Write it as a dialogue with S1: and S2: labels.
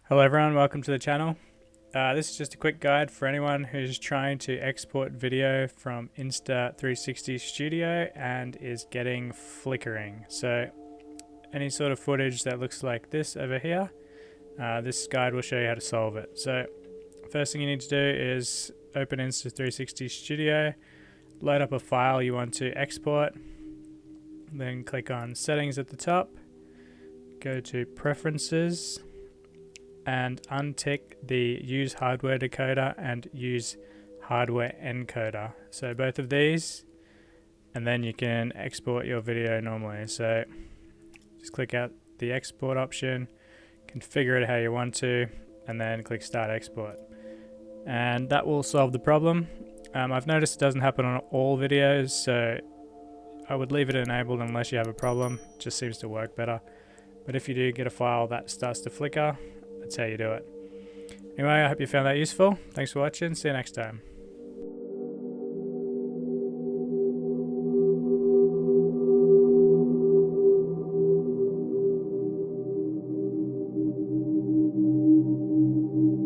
S1: Hello everyone, welcome to the channel. This is just a quick guide for anyone who's trying to export video from Insta360 Studio and is getting flickering. So any sort of footage that looks like this over here, this guide will show you how to solve it. So first thing you need to do is open Insta360 Studio, load up a file you want to export, then click on Settings at the top, go to Preferences, and untick the Use Hardware Decoder and Use Hardware Encoder. So both of these, and then you can export your video normally. So just click out the export option, configure it how you want to, and then click Start Export. And that will solve the problem. I've noticed it doesn't happen on all videos, so I would leave it enabled unless you have a problem. It just seems to work better. But if you do get a file that starts to flicker, that's how you do it. Anyway, I hope you found that useful. Thanks for watching. See you next time.